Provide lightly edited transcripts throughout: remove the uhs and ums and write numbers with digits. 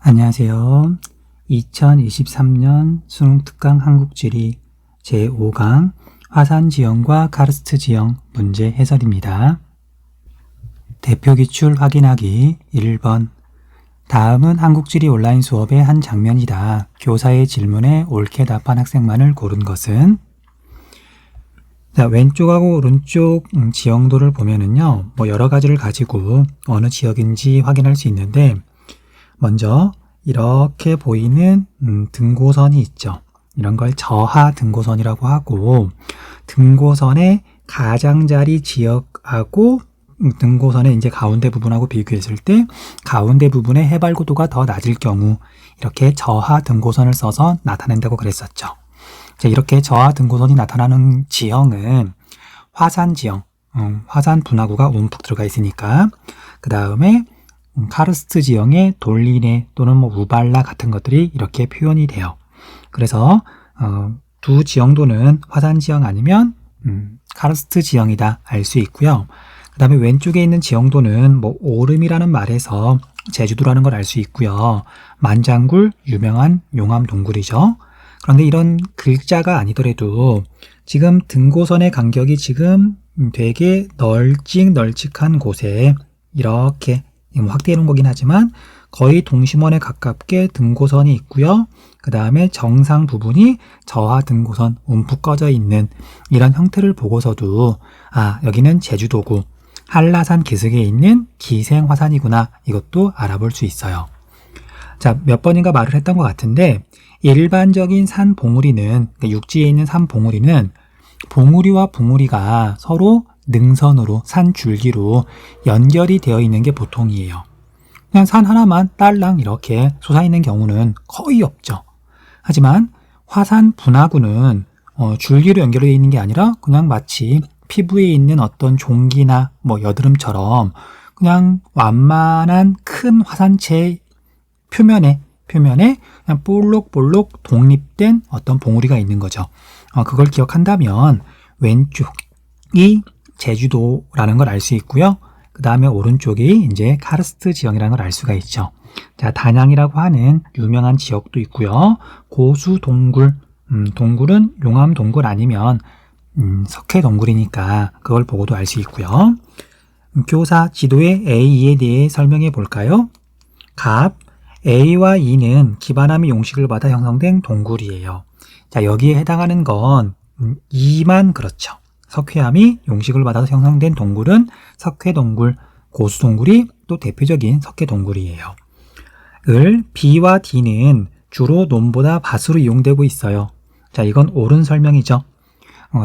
안녕하세요. 2023년 수능 특강 한국지리 제5강 화산 지형과 카르스트 지형 문제 해설입니다. 대표 기출 확인하기 1번. 다음은 한국지리 온라인 수업의 한 장면이다. 교사의 질문에 옳게 답한 학생만을 고른 것은? 자, 왼쪽하고 오른쪽 지형도를 보면은요, 여러 가지를 가지고 어느 지역인지 확인할 수 있는데, 먼저 이렇게 보이는 등고선이 있죠. 이런 걸 저하 등고선이라고 하고, 등고선의 가장자리 지역하고 등고선의 이제 가운데 부분하고 비교했을 때 가운데 부분의 해발고도가 더 낮을 경우 이렇게 저하 등고선을 써서 나타낸다고 그랬었죠. 자, 이렇게 저하 등고선이 나타나는 지형은 화산 지형, 화산 분화구가 움푹 들어가 있으니까. 그 다음에 카르스트 지형의 돌리네 또는 우발라 같은 것들이 이렇게 표현이 돼요. 그래서 두 지형도는 화산 지형 아니면 카르스트 지형이다 알 수 있고요. 그 다음에 왼쪽에 있는 지형도는 오름이라는 말에서 제주도라는 걸 알 수 있고요. 만장굴 유명한 용암 동굴이죠. 그런데 이런 글자가 아니더라도 지금 등고선의 간격이 지금 되게 널찍널찍한 곳에 이렇게 확대해 놓은 거긴 하지만 거의 동심원에 가깝게 등고선이 있고요. 그 다음에 정상 부분이 저하 등고선 움푹 꺼져 있는 이런 형태를 보고서도 여기는 제주도구 한라산 기슭에 있는 기생화산이구나, 이것도 알아볼 수 있어요. 자, 몇 번인가 말을 했던 것 같은데 일반적인 산 봉우리는, 그러니까 육지에 있는 산 봉우리는 봉우리와 봉우리가 서로 능선으로 산 줄기로 연결이 되어 있는 게 보통이에요. 그냥 산 하나만 딸랑 이렇게 솟아있는 경우는 거의 없죠. 하지만 화산 분화구는 줄기로 연결되어 있는 게 아니라 그냥 마치 피부에 있는 어떤 종기나 여드름처럼 그냥 완만한 큰 화산체 표면에 그냥 볼록볼록 독립된 어떤 봉우리가 있는 거죠. 그걸 기억한다면 왼쪽이 제주도라는 걸 알 수 있고요. 그 다음에 오른쪽이 이제 카르스트 지형이라는 걸 알 수가 있죠. 자, 단양이라고 하는 유명한 지역도 있고요. 고수 동굴, 동굴은 용암 동굴 아니면 석회 동굴이니까 그걸 보고도 알 수 있고요. 교사 지도의 A, E에 대해 설명해 볼까요? 갑, A와 E는 기반함이 용식을 받아 형성된 동굴이에요. 자, 여기에 해당하는 건 E만 그렇죠. 석회암이 용식을 받아서 형성된 동굴은 석회동굴, 고수동굴이 또 대표적인 석회동굴이에요. B와 D는 주로 논보다 밭으로 이용되고 있어요. 자, 이건 옳은 설명이죠.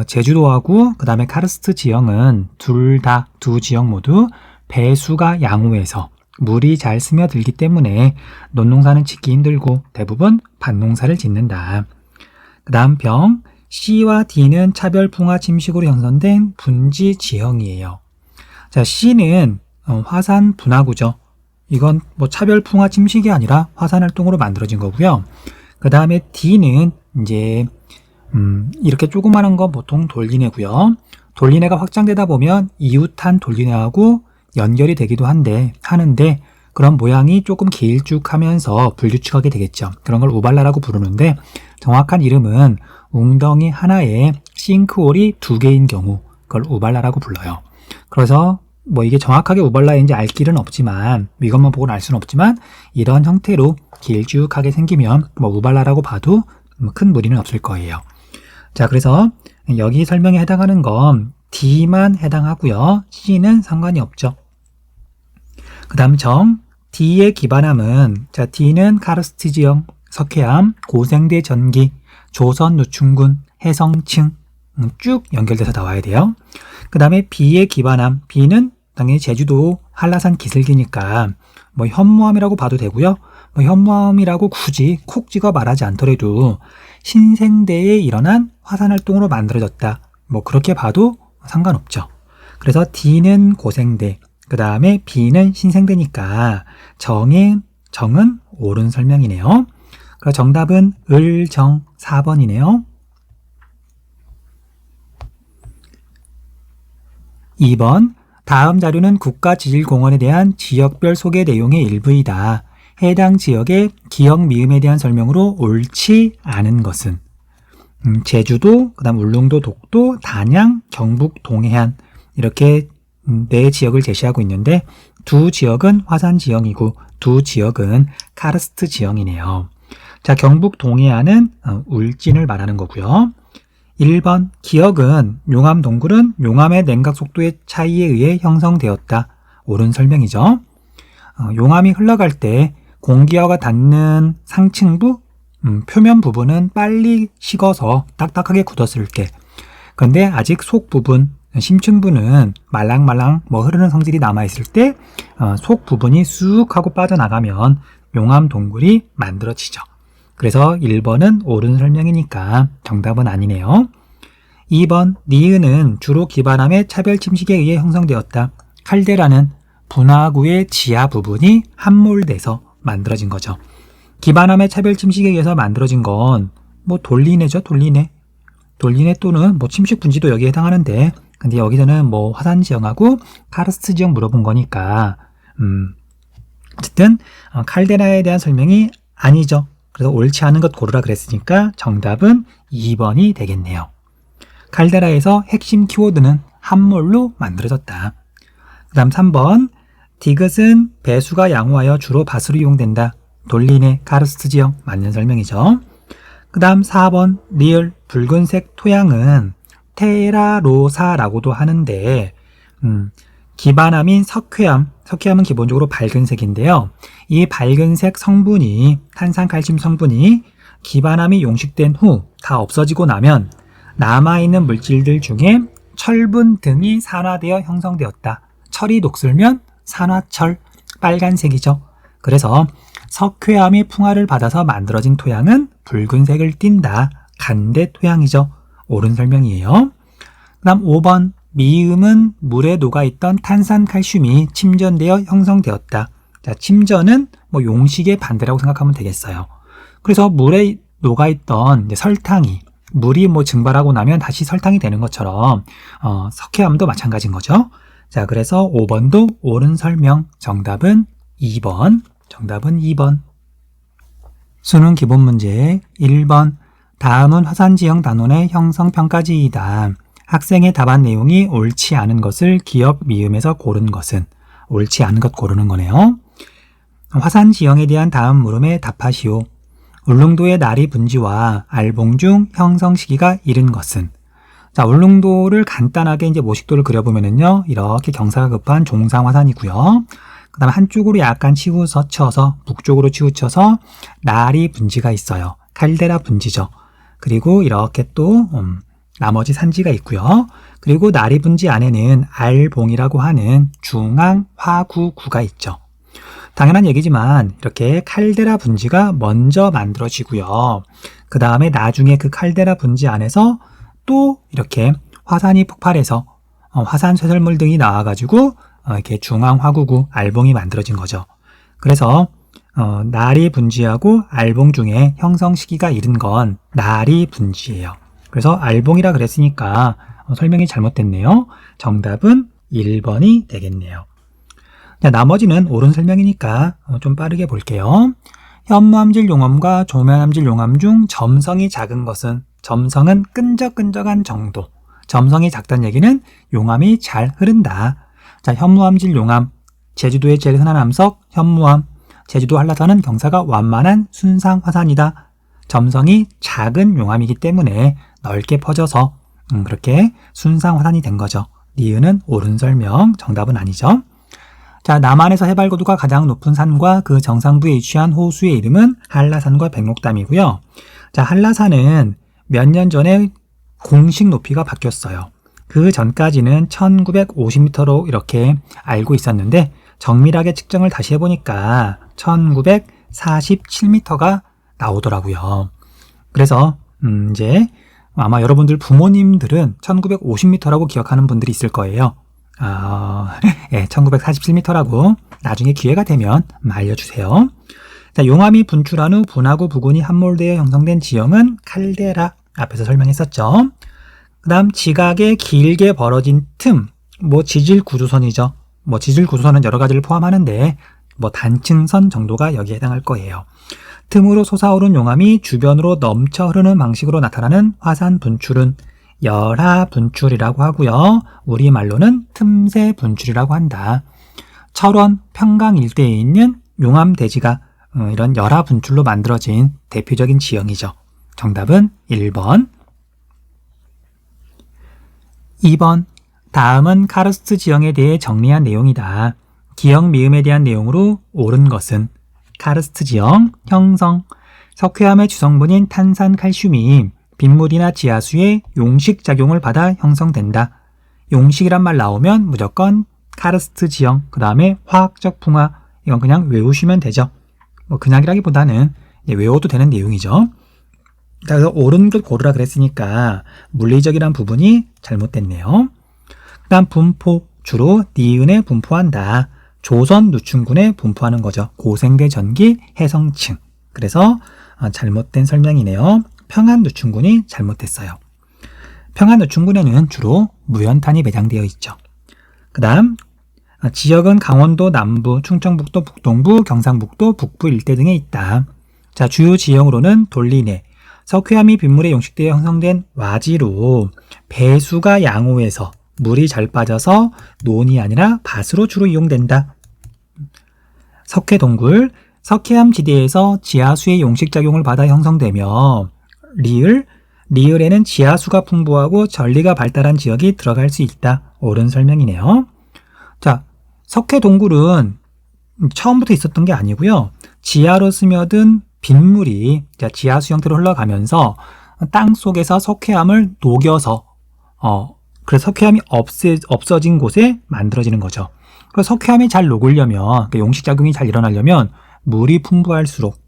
제주도하고 그 다음에 카르스트 지형은 두 지형 모두 배수가 양호해서 물이 잘 스며들기 때문에 논농사는 짓기 힘들고 대부분 밭농사를 짓는다. 그 다음 병, C와 D는 차별풍화 침식으로 형성된 분지 지형이에요. 자, C는 화산 분화구죠. 이건 차별풍화 침식이 아니라 화산 활동으로 만들어진 거고요. 그 다음에 D는 이제 이렇게 조그마한 건 보통 돌리네고요. 돌리네가 확장되다 보면 이웃한 돌리네하고 연결이 되기도 하는데 그런 모양이 조금 길쭉하면서 불규칙하게 되겠죠. 그런 걸 우발라라고 부르는데 정확한 이름은 웅덩이 하나에 싱크홀이 2개인 경우 그걸 우발라라고 불러요. 그래서 이게 정확하게 우발라인지 알 길은 없지만 이것만 보고는 알 수는 없지만 이런 형태로 길쭉하게 생기면 우발라라고 봐도 큰 무리는 없을 거예요. 자, 그래서 여기 설명에 해당하는 건 D만 해당하고요. C는 상관이 없죠. 그 다음 정, D의 기반함은, 자, D는 카르스트 지형, 석회암, 고생대 전기, 조선 노충군, 해성층 쭉 연결돼서 나와야 돼요. 그 다음에 B의 기반함, B는 당연히 제주도 한라산 기슭이니까 현무암이라고 봐도 되고요. 현무암이라고 굳이 콕 찍어 말하지 않더라도 신생대에 일어난 화산활동으로 만들어졌다. 그렇게 봐도 상관없죠. 그래서 D는 고생대, 그 다음에 B는 신생대니까 정은 옳은 설명이네요. 그래서 정답은 정 4번이네요. 2번, 다음 자료는 국가지질공원에 대한 지역별 소개 내용의 일부이다. 해당 지역의 기역 미음에 대한 설명으로 옳지 않은 것은 제주도, 그다음 울릉도, 독도, 단양, 경북, 동해안 이렇게 네 지역을 제시하고 있는데 두 지역은 화산 지형이고 두 지역은 카르스트 지형이네요. 자, 경북 동해안은 울진을 말하는 거고요. 1번 기역은 용암 동굴은 용암의 냉각 속도의 차이에 의해 형성되었다. 옳은 설명이죠. 용암이 흘러갈 때 공기와가 닿는 상층부 표면 부분은 빨리 식어서 딱딱하게 굳었을 때, 그런데 아직 속 부분 심층부는 말랑말랑 흐르는 성질이 남아있을 때 속 부분이 쑥 하고 빠져나가면 용암 동굴이 만들어지죠. 그래서 1번은 옳은 설명이니까 정답은 아니네요. 2번 니은은 주로 기반암의 차별 침식에 의해 형성되었다. 칼데라는 분화구의 지하 부분이 함몰돼서 만들어진 거죠. 기반암의 차별 침식에 의해서 만들어진 건 돌리네죠. 돌리네 또는 침식 분지도 여기에 해당하는데, 근데 여기서는 화산 지형하고 카르스트 지형 물어본 거니까 어쨌든 칼데라에 대한 설명이 아니죠. 그래서 옳지 않은 것 고르라 그랬으니까 정답은 2번이 되겠네요. 칼데라에서 핵심 키워드는 함몰로 만들어졌다. 그 다음 3번 디귿은 배수가 양호하여 주로 밭으로 이용된다. 돌리네 카르스트 지형 맞는 설명이죠. 그 다음 4번 리을 붉은색 토양은 테라로사라고도 하는데 기반암인 석회암은 기본적으로 밝은색인데요. 이 밝은색 성분이 탄산칼슘 성분이 기반암이 용식된 후 다 없어지고 나면 남아있는 물질들 중에 철분 등이 산화되어 형성되었다. 철이 녹슬면 산화철, 빨간색이죠. 그래서 석회암이 풍화를 받아서 만들어진 토양은 붉은색을 띈다. 간대 토양이죠. 옳은 설명이에요. 그 다음 5번 미음은 물에 녹아있던 탄산칼슘이 침전되어 형성되었다. 자, 침전은 용식의 반대라고 생각하면 되겠어요. 그래서 물에 녹아있던 설탕이 물이 증발하고 나면 다시 설탕이 되는 것처럼 석회암도 마찬가지인 거죠. 자, 그래서 5번도 옳은 설명. 정답은 2번. 수능 기본 문제 1번 다음은 화산지형 단원의 형성평가지이다. 학생의 답안 내용이 옳지 않은 것을 기역 미음에서 고른 것은 옳지 않은 것 고르는 거네요. 화산지형에 대한 다음 물음에 답하시오. 울릉도의 나리 분지와 알봉 중 형성 시기가 이른 것은. 자, 울릉도를 간단하게 모식도를 그려보면은요, 이렇게 경사가 급한 종상화산이고요. 그 다음에 한쪽으로 약간 치우쳐서 북쪽으로 치우쳐서 나리 분지가 있어요. 칼데라 분지죠. 그리고 이렇게 또 나머지 산지가 있고요. 그리고 나리 분지 안에는 알봉이라고 하는 중앙화구구가 있죠. 당연한 얘기지만 이렇게 칼데라 분지가 먼저 만들어지고요. 그 다음에 나중에 그 칼데라 분지 안에서 또 이렇게 화산이 폭발해서 화산 쇠설물 등이 나와가지고 이렇게 중앙화구구 알봉이 만들어진 거죠. 그래서 나리 분지하고 알봉 중에 형성 시기가 이른 건 나리 분지예요. 그래서 알봉이라 그랬으니까 설명이 잘못됐네요. 정답은 1번이 되겠네요. 자, 나머지는 옳은 설명이니까 좀 빠르게 볼게요. 현무암질 용암과 조면암질 용암 중 점성이 작은 것은, 점성은 끈적끈적한 정도. 점성이 작다는 얘기는 용암이 잘 흐른다. 자, 현무암질 용암, 제주도의 제일 흔한 암석 현무암, 제주도 한라산은 경사가 완만한 순상 화산이다. 점성이 작은 용암이기 때문에 넓게 퍼져서 그렇게 순상 화산이 된 거죠. 니은은 옳은 설명, 정답은 아니죠. 자, 남한에서 해발 고도가 가장 높은 산과 그 정상부에 위치한 호수의 이름은 한라산과 백록담이고요. 자, 한라산은 몇 년 전에 공식 높이가 바뀌었어요. 그 전까지는 1950m로 이렇게 알고 있었는데 정밀하게 측정을 다시 해보니까 1947m가 나오더라고요. 그래서 이제 아마 여러분들 부모님들은 1950m라고 기억하는 분들이 있을 거예요. 1947m라고 나중에 기회가 되면 알려주세요. 자, 용암이 분출한 후 분화구 부근이 함몰되어 형성된 지형은 칼데라, 앞에서 설명했었죠. 그 다음 지각에 길게 벌어진 틈, 지질 구조선이죠. 지질 구조선은 여러 가지를 포함하는데 뭐 단층선 정도가 여기에 해당할 거예요. 틈으로 솟아오른 용암이 주변으로 넘쳐 흐르는 방식으로 나타나는 화산 분출은 열하 분출이라고 하고요. 우리말로는 틈새 분출이라고 한다. 철원, 평강 일대에 있는 용암 대지가 이런 열하 분출로 만들어진 대표적인 지형이죠. 정답은 1번. 2번. 다음은 카르스트 지형에 대해 정리한 내용이다. 기역 미음에 대한 내용으로 옳은 것은 카르스트 지형, 형성, 석회암의 주성분인 탄산 칼슘이 빗물이나 지하수의 용식작용을 받아 형성된다. 용식이란 말 나오면 무조건 카르스트 지형, 그 다음에 화학적 풍화, 이건 그냥 외우시면 되죠. 뭐 그냥이라기보다는 외워도 되는 내용이죠. 그래서 옳은 것 고르라 그랬으니까 물리적이란 부분이 잘못됐네요. 그 다음 분포, 주로 니은에 분포한다. 조선 누춘군에 분포하는 거죠. 고생대 전기 해성층. 그래서 잘못된 설명이네요. 평안 누춘군이 잘못됐어요. 평안 누춘군에는 주로 무연탄이 매장되어 있죠. 그 다음 지역은 강원도 남부, 충청북도 북동부, 경상북도 북부 일대 등에 있다. 자, 주요 지형으로는 돌리내, 석회암이 빗물에 용식되어 형성된 와지로 배수가 양호해서 물이 잘 빠져서 논이 아니라 밭으로 주로 이용된다. 석회동굴, 석회암 지대에서 지하수의 용식작용을 받아 형성되며 리을에는 지하수가 풍부하고 전리가 발달한 지역이 들어갈 수 있다. 옳은 설명이네요. 자, 석회동굴은 처음부터 있었던 게 아니고요. 지하로 스며든 빗물이 지하수 형태로 흘러가면서 땅 속에서 석회암을 녹여서 그래서 석회암이 없어진 곳에 만들어지는 거죠. 그래서 석회암이 잘 녹으려면, 용식작용이 잘 일어나려면 물이 풍부할수록,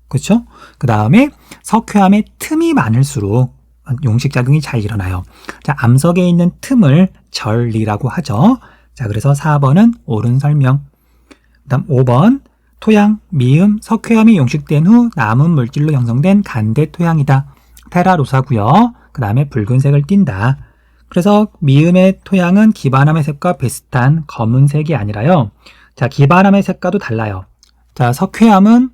그렇죠? 그 다음에 석회암의 틈이 많을수록 용식작용이 잘 일어나요. 자, 암석에 있는 틈을 전리라고 하죠. 자, 그래서 4번은 옳은 설명. 그 다음 5번, 토양, 미음, 석회암이 용식된 후 남은 물질로 형성된 간대 토양이다. 테라로사고요. 그 다음에 붉은색을 띈다. 그래서 미음의 토양은 기반암의 색과 비슷한 검은색이 아니라요. 자, 기반암의 색과도 달라요. 자, 석회암은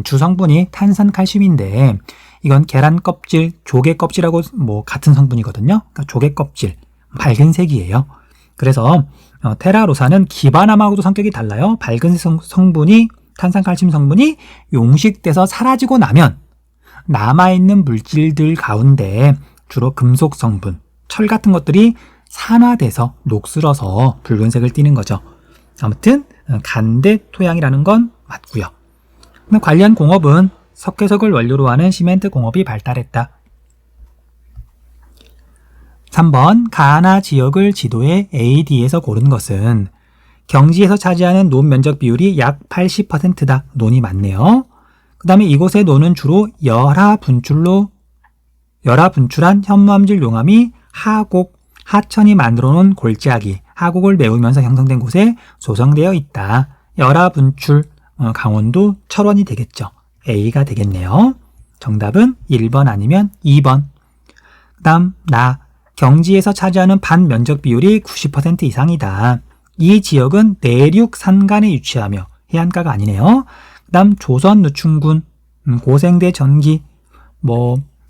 주성분이 탄산칼슘인데 이건 계란 껍질, 조개 껍질하고 같은 성분이거든요. 그러니까 조개 껍질, 밝은 색이에요. 그래서 테라로사는 기반암하고도 성격이 달라요. 밝은색 성분이, 탄산칼슘 성분이 용식돼서 사라지고 나면 남아있는 물질들 가운데 주로 금속 성분, 철 같은 것들이 산화돼서 녹슬어서 붉은색을 띠는 거죠. 아무튼 간대 토양이라는 건 맞고요. 관련 공업은 석회석을 원료로 하는 시멘트 공업이 발달했다. 3번, 가나 지역을 지도에 AD에서 고른 것은 경지에서 차지하는 논 면적 비율이 약 80%다. 논이 많네요. 그 다음에 이곳의 논은 주로 열하 분출한 현무암질 용암이 하곡, 하천이 만들어 놓은 골짜기, 하곡을 메우면서 형성된 곳에 조성되어 있다. 열하 분출, 강원도 철원이 되겠죠. A가 되겠네요. 정답은 1번 아니면 2번. 그 다음 경지에서 차지하는 반 면적 비율이 90% 이상이다. 이 지역은 내륙 산간에 위치하며 해안가가 아니네요. 그 다음 조선 누춘군, 고생대 전기,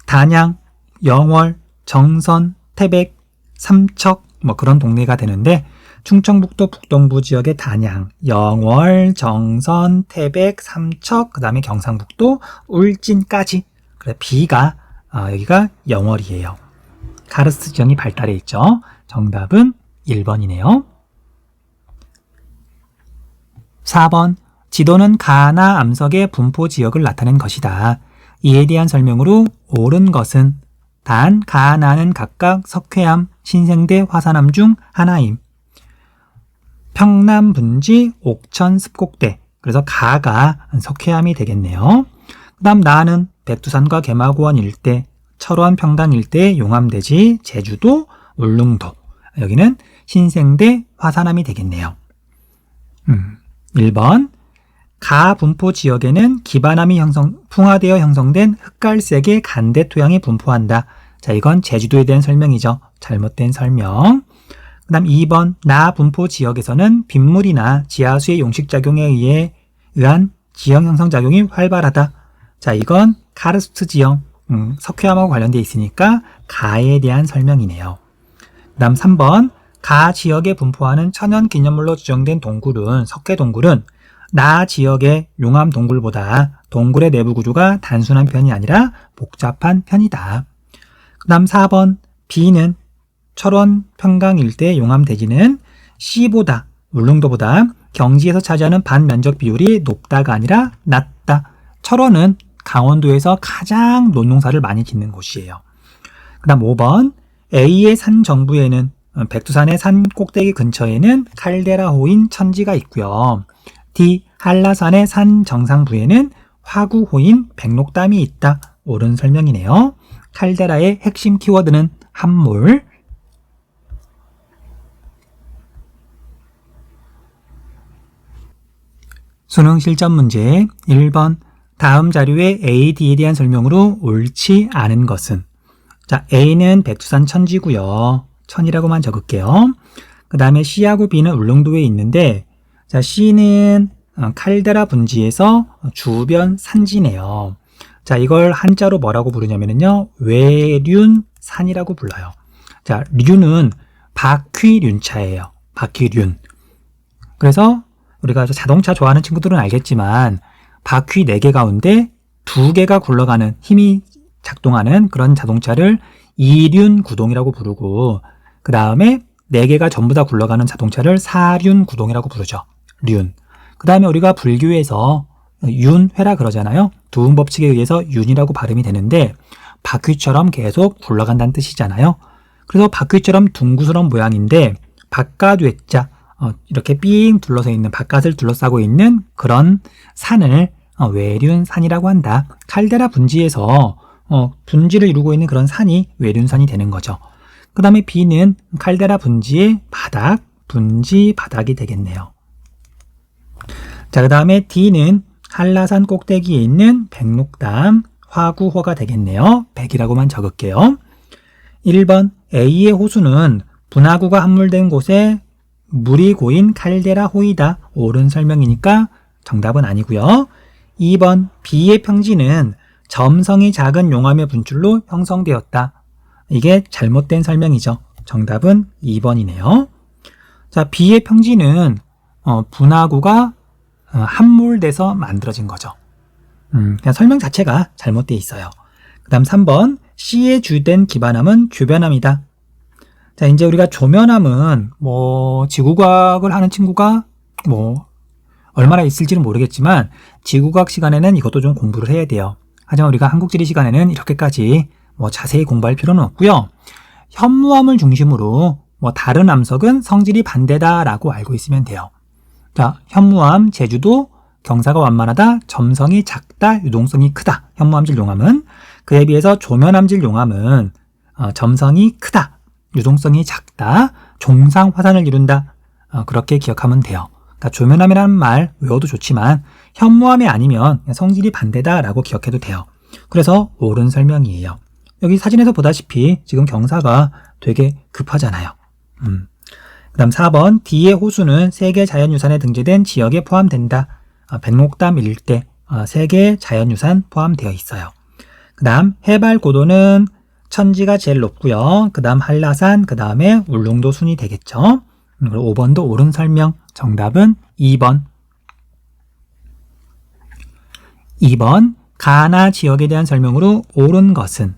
단양, 영월, 정선, 태백, 삼척 그런 동네가 되는데 충청북도 북동부 지역의 단양, 영월, 정선, 태백, 삼척, 그 다음에 경상북도 울진까지. 그래 B가 여기가 영월이에요. 카르스트 지형이 발달해 있죠. 정답은 1번이네요. 4번, 지도는 가나 암석의 분포 지역을 나타낸 것이다. 이에 대한 설명으로 옳은 것은 단, 가나는 각각 석회암, 신생대, 화산암 중 하나임. 평남, 분지, 옥천, 습곡대. 그래서 가가 석회암이 되겠네요. 그 다음 나는 백두산과 개마고원 일대, 철원, 평강 일대의 용암대지, 제주도, 울릉도. 여기는 신생대, 화산암이 되겠네요. 1번, 가 분포 지역에는 기반암이 풍화되어 형성된 흑갈색의 간대 토양이 분포한다. 자, 이건 제주도에 대한 설명이죠. 잘못된 설명. 그 다음 2번 나 분포 지역에서는 빗물이나 지하수의 용식작용에 의한 지형 형성 작용이 활발하다. 자, 이건 카르스트 지형, 석회암하고 관련되어 있으니까 가에 대한 설명이네요. 그 다음 3번 가 지역에 분포하는 천연기념물로 지정된 동굴은, 석회 동굴은 나 지역의 용암 동굴보다 동굴의 내부 구조가 단순한 편이 아니라 복잡한 편이다. 그 다음 4번 B는 철원 평강 일대 용암 대지는 C보다, 울릉도보다 경지에서 차지하는 반면적 비율이 높다가 아니라 낮다. 철원은 강원도에서 가장 논농사를 많이 짓는 곳이에요. 그 다음 5번 A의 산 정부에는 백두산의 산 꼭대기 근처에는 칼데라호인 천지가 있고요. D. 한라산의 산 정상부에는 화구호인 백록담이 있다. 옳은 설명이네요. 칼데라의 핵심 키워드는 함몰. 수능 실전 문제 1번 다음 자료의 A, D에 대한 설명으로 옳지 않은 것은, 자, A는 백두산 천지고요. 천이라고만 적을게요. 그 다음에 C하고 B는 울릉도에 있는데, 자, C는 칼데라 분지에서 주변 산지네요. 자, 이걸 한자로 뭐라고 부르냐면요, 외륜산이라고 불러요. 자, 륜은 바퀴륜차예요. 바퀴륜. 그래서 우리가 자동차 좋아하는 친구들은 알겠지만 바퀴 4개 가운데 2개가 굴러가는, 힘이 작동하는 그런 자동차를 이륜구동이라고 부르고, 그 다음에 4개가 전부 다 굴러가는 자동차를 사륜구동이라고 부르죠. 륜. 그 다음에 우리가 불교에서 윤회라 그러잖아요. 두음 법칙에 의해서 윤이라고 발음이 되는데 바퀴처럼 계속 굴러간다는 뜻이잖아요. 그래서 바퀴처럼 둥그스러운 모양인데 바깥 외자, 이렇게 삥 둘러서 있는, 바깥을 둘러싸고 있는 그런 산을 외륜산이라고 한다. 칼데라 분지에서 분지를 이루고 있는 그런 산이 외륜산이 되는 거죠. 그 다음에 B는 칼데라 분지의 바닥, 분지 바닥이 되겠네요. 자, 그 다음에 D는 한라산 꼭대기에 있는 백록담, 화구호가 되겠네요. 100이라고만 적을게요. 1번 A의 호수는 분화구가 함몰된 곳에 물이 고인 칼데라 호이다. 옳은 설명이니까 정답은 아니고요. 2번 B의 평지는 점성이 작은 용암의 분출로 형성되었다. 이게 잘못된 설명이죠. 정답은 2번이네요. 자, B의 평지는 분화구가 함몰돼서 만들어진 거죠. 그냥 설명 자체가 잘못되어 있어요. 그 다음 3번 C의 주된 기반함은 교변함이다. 자, 이제 우리가 조면함은 지구과학을 하는 친구가 얼마나 있을지는 모르겠지만 지구과학 시간에는 이것도 좀 공부를 해야 돼요. 하지만 우리가 한국지리 시간에는 이렇게까지 자세히 공부할 필요는 없고요. 현무암을 중심으로 다른 암석은 성질이 반대다라고 알고 있으면 돼요. 자, 현무암, 제주도, 경사가 완만하다, 점성이 작다, 유동성이 크다. 현무암질 용암은. 그에 비해서 조면암질 용암은 점성이 크다, 유동성이 작다, 종상 화산을 이룬다. 그렇게 기억하면 돼요. 그러니까 조면암이라는 말 외워도 좋지만 현무암이 아니면 성질이 반대다라고 기억해도 돼요. 그래서 옳은 설명이에요. 여기 사진에서 보다시피 지금 경사가 되게 급하잖아요. 그 다음 4번 D의 호수는 세계 자연유산에 등재된 지역에 포함된다. 백록담 일대 세계 자연유산 포함되어 있어요. 그 다음 해발 고도는 천지가 제일 높고요. 그 다음 한라산, 그 다음에 울릉도 순이 되겠죠. 5번도 옳은 설명. 정답은 2번. 2번 가나 지역에 대한 설명으로 옳은 것은,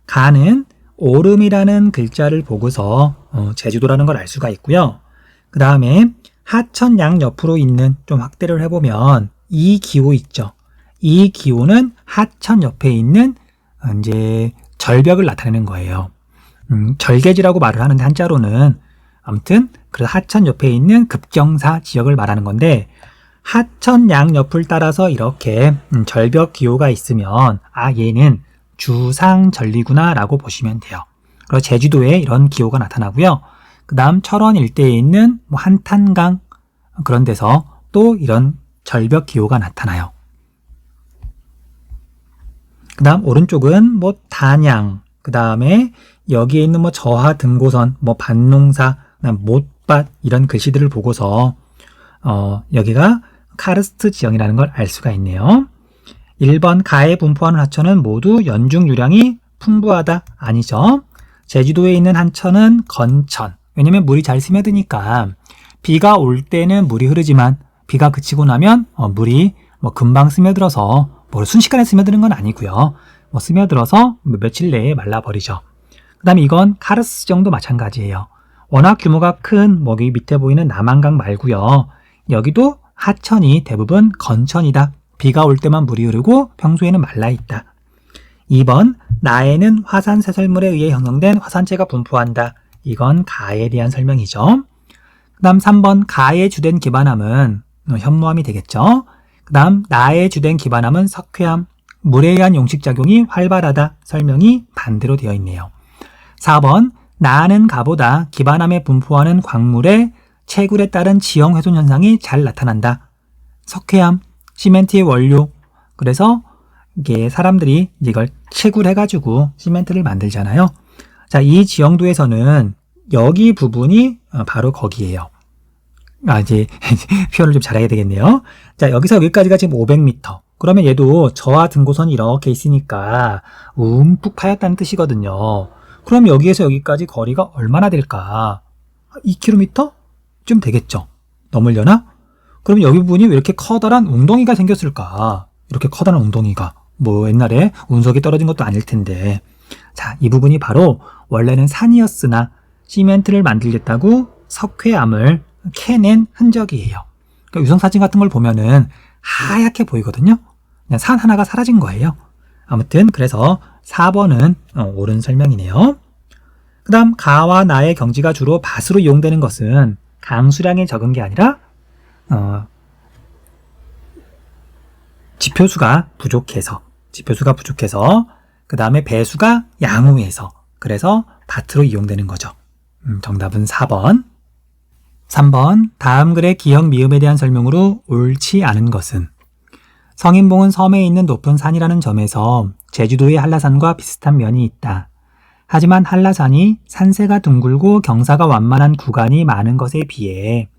가는 오름이라는 글자를 보고서 제주도라는 걸 알 수가 있고요. 그 다음에 하천 양 옆으로 있는, 좀 확대를 해보면 이 기호 있죠. 이 기호는 하천 옆에 있는 이제 절벽을 나타내는 거예요. 절개지라고 말을 하는데 한자로는, 아무튼 그래서 하천 옆에 있는 급경사 지역을 말하는 건데, 하천 양 옆을 따라서 이렇게 절벽 기호가 있으면 얘는 주상절리구나 라고 보시면 돼요. 그리고 제주도에 이런 기호가 나타나고요. 그 다음 철원 일대에 있는 한탄강, 그런 데서 또 이런 절벽 기호가 나타나요. 그 다음 오른쪽은 단양, 그 다음에 여기에 있는 저하 등고선, 반농사, 못밭 이런 글씨들을 보고서 여기가 카르스트 지형이라는 걸 알 수가 있네요. 1번 가에 분포하는 하천은 모두 연중 유량이 풍부하다. 아니죠. 제주도에 있는 하천은 건천. 왜냐면 물이 잘 스며드니까 비가 올 때는 물이 흐르지만 비가 그치고 나면 물이 금방 스며들어서 순식간에 스며드는 건 아니고요. 스며들어서 며칠 내에 말라버리죠. 그 다음에 이건 카르스 지형도 마찬가지예요. 워낙 규모가 큰 여기 밑에 보이는 남한강 말고요. 여기도 하천이 대부분 건천이다. 비가 올 때만 물이 흐르고 평소에는 말라있다. 2번 나에는 화산 쇄설물에 의해 형성된 화산재가 분포한다. 이건 가에 대한 설명이죠. 그 다음 3번 가의 주된 기반함은 현무암이 되겠죠. 그 다음 나의 주된 기반함은 석회암, 물에 의한 용식작용이 활발하다. 설명이 반대로 되어 있네요. 4번 나는 가보다 기반함에 분포하는 광물의 채굴에 따른 지형 훼손 현상이 잘 나타난다. 석회암, 시멘트의 원료. 그래서 이게 사람들이 이걸 채굴해가지고 시멘트를 만들잖아요. 자, 이 지형도에서는 여기 부분이 바로 거기에요. 이제 표현을 좀 잘해야 되겠네요. 자, 여기서 여기까지가 지금 500m. 그러면 얘도 저하 등고선이 이렇게 있으니까 움푹 파였다는 뜻이거든요. 그럼 여기에서 여기까지 거리가 얼마나 될까? 2km? 좀 되겠죠. 넘으려나? 그럼 여기 부분이 왜 이렇게 커다란 웅덩이가 생겼을까? 이렇게 커다란 웅덩이가. 옛날에 운석이 떨어진 것도 아닐 텐데. 자, 이 부분이 바로 원래는 산이었으나 시멘트를 만들겠다고 석회암을 캐낸 흔적이에요. 그러니까 유성사진 같은 걸 보면은 하얗게 보이거든요. 그냥 산 하나가 사라진 거예요. 아무튼 그래서 4번은 옳은 설명이네요. 그 다음 가와 나의 경지가 주로 밭으로 이용되는 것은 강수량이 적은 게 아니라 지표수가 부족해서 그 다음에 배수가 양호해서 그래서 밭으로 이용되는 거죠. 정답은 4번. 3번 다음 글의 기역 미음에 대한 설명으로 옳지 않은 것은 성인봉은 섬에 있는 높은 산이라는 점에서 제주도의 한라산과 비슷한 면이 있다. 하지만 한라산이 산세가 둥글고 경사가 완만한 구간이 많은 것에 비해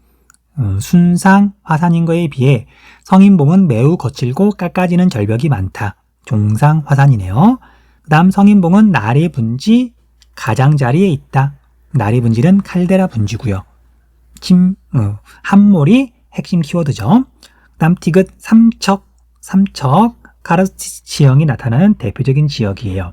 순상 화산인 것에 비해 성인봉은 매우 거칠고 깎아지는 절벽이 많다. 종상 화산이네요. 그 다음 성인봉은 나리 분지 가장자리에 있다. 나리 분지는 칼데라 분지고요. 함몰이 핵심 키워드죠. 그 다음 디귿 삼척 카르스트 지형이 나타나는 대표적인 지역이에요.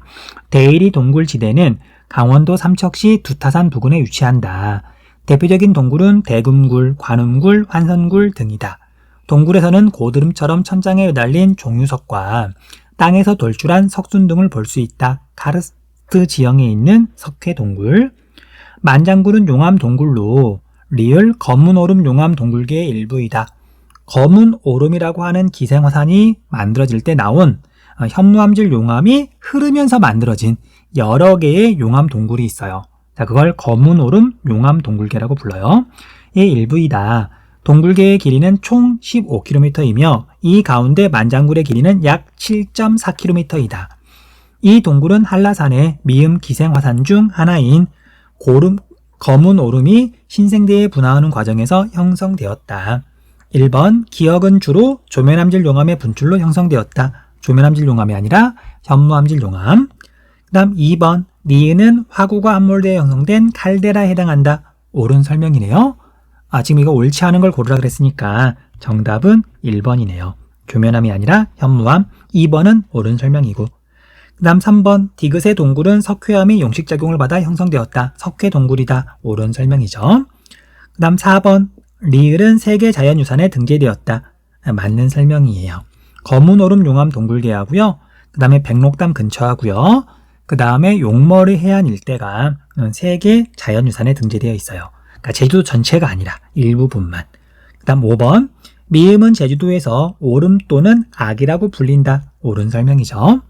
대일이 동굴지대는 강원도 삼척시 두타산 부근에 위치한다. 대표적인 동굴은 대금굴, 관음굴, 환선굴 등이다. 동굴에서는 고드름처럼 천장에 매달린 종유석과 땅에서 돌출한 석순 등을 볼 수 있다. 카르스트 지형에 있는 석회동굴. 만장굴은 용암 동굴로 리을 검은 오름 용암 동굴계의 일부이다. 검은 오름이라고 하는 기생화산이 만들어질 때 나온 현무암질 용암이 흐르면서 만들어진 여러 개의 용암 동굴이 있어요. 자, 그걸 검은 오름 용암 동굴계라고 불러요. 의 일부이다. 동굴계의 길이는 총 15km이며 이 가운데 만장굴의 길이는 약 7.4km이다. 이 동굴은 한라산의 미음 기생화산 중 하나인 검은 오름이 신생대에 분화하는 과정에서 형성되었다. 1번 기역은 주로 조면암질 용암의 분출로 형성되었다. 조면암질 용암이 아니라 현무암질 용암. 그 다음 2번 니은은 화구가 함몰되어 형성된 칼데라에 해당한다. 옳은 설명이네요. 지금 이거 옳지 않은 걸 고르라 그랬으니까 정답은 1번이네요. 조면암이 아니라 현무암. 2번은 옳은 설명이고. 그 다음 3번 디귿의 동굴은 석회암이 용식작용을 받아 형성되었다. 석회동굴이다. 옳은 설명이죠. 그 다음 4번 리을은 세계 자연유산에 등재되었다. 맞는 설명이에요. 검은 오름 용암 동굴계하고요. 그 다음에 백록담 근처하고요. 그 다음에 용머리 해안 일대가 세계 자연유산에 등재되어 있어요. 그러니까 제주도 전체가 아니라 일부분만. 그 다음 5번 미음은 제주도에서 오름 또는 악이라고 불린다. 옳은 설명이죠.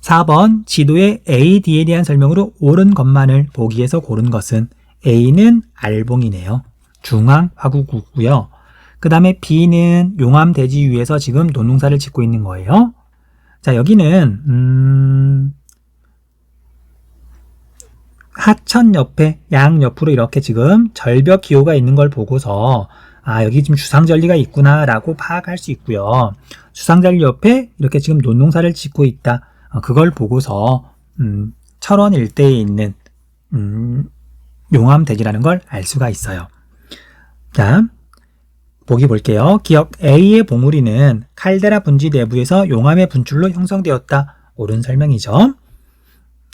4번 지도의 A, D에 대한 설명으로 옳은 것만을 보기에서 고른 것은 A는 알봉이네요. 중앙 화구구고요. 그 다음에 B는 용암 대지 위에서 지금 논농사를 짓고 있는 거예요. 자, 여기는 하천 옆에 양옆으로 이렇게 지금 절벽 기호가 있는 걸 보고서 여기 지금 주상절리가 있구나 라고 파악할 수 있고요. 주상절리 옆에 이렇게 지금 논농사를 짓고 있다. 그걸 보고서 철원 일대에 있는 용암대지라는 걸 알 수가 있어요. 자, 보기 볼게요. 기억 A의 봉우리는 칼데라 분지 내부에서 용암의 분출로 형성되었다. 옳은 설명이죠.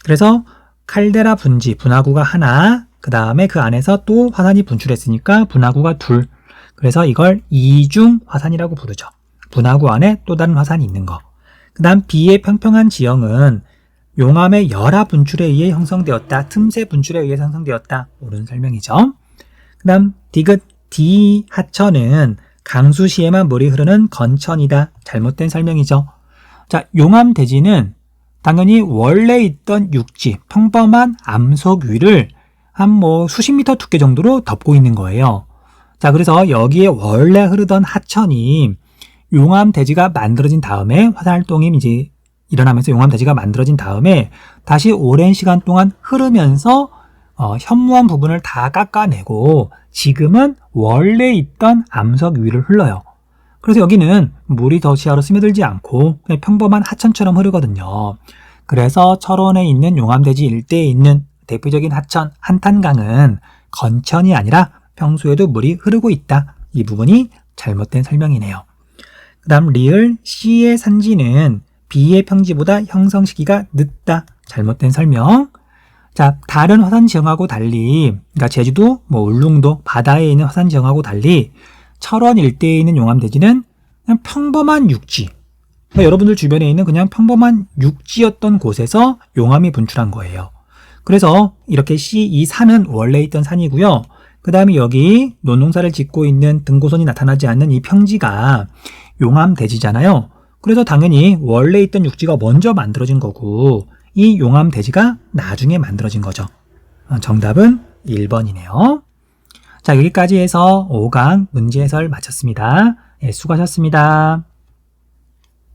그래서 칼데라 분지, 분화구가 하나, 그 다음에 그 안에서 또 화산이 분출했으니까 분화구가 둘. 그래서 이걸 이중 화산이라고 부르죠. 분화구 안에 또 다른 화산이 있는 거. 그 다음 B의 평평한 지형은 용암의 열화 분출에 의해 형성되었다. 틈새 분출에 의해 형성되었다. 옳은 설명이죠. 그 다음 디귿 D 하천은 강수시에만 물이 흐르는 건천이다. 잘못된 설명이죠. 자, 용암대지는 당연히 원래 있던 육지, 평범한 암석 위를 한 수십 미터 두께 정도로 덮고 있는 거예요. 자, 그래서 여기에 원래 흐르던 하천이 용암대지가 만들어진 다음에 화산활동이 이제 일어나면서 용암대지가 만들어진 다음에 다시 오랜 시간 동안 흐르면서 현무암 부분을 다 깎아내고 지금은 원래 있던 암석 위를 흘러요. 그래서 여기는 물이 더 지하로 스며들지 않고 그냥 평범한 하천처럼 흐르거든요. 그래서 철원에 있는 용암대지 일대에 있는 대표적인 하천 한탄강은 건천이 아니라 평소에도 물이 흐르고 있다. 이 부분이 잘못된 설명이네요. 그 다음 리을 C의 산지는 B의 평지보다 형성 시기가 늦다. 잘못된 설명. 자, 다른 화산 지형하고 달리, 그러니까 제주도, 울릉도, 바다에 있는 화산 지형하고 달리 철원 일대에 있는 용암대지는 그냥 평범한 육지. 그러니까 여러분들 주변에 있는 그냥 평범한 육지였던 곳에서 용암이 분출한 거예요. 그래서 이렇게 이 산은 원래 있던 산이고요. 그 다음에 여기 논농사를 짓고 있는 등고선이 나타나지 않는 이 평지가 용암대지잖아요. 그래서 당연히 원래 있던 육지가 먼저 만들어진 거고 이 용암대지가 나중에 만들어진 거죠. 정답은 1번이네요. 자, 여기까지 해서 5강 문제 해설 마쳤습니다. 수고하셨습니다.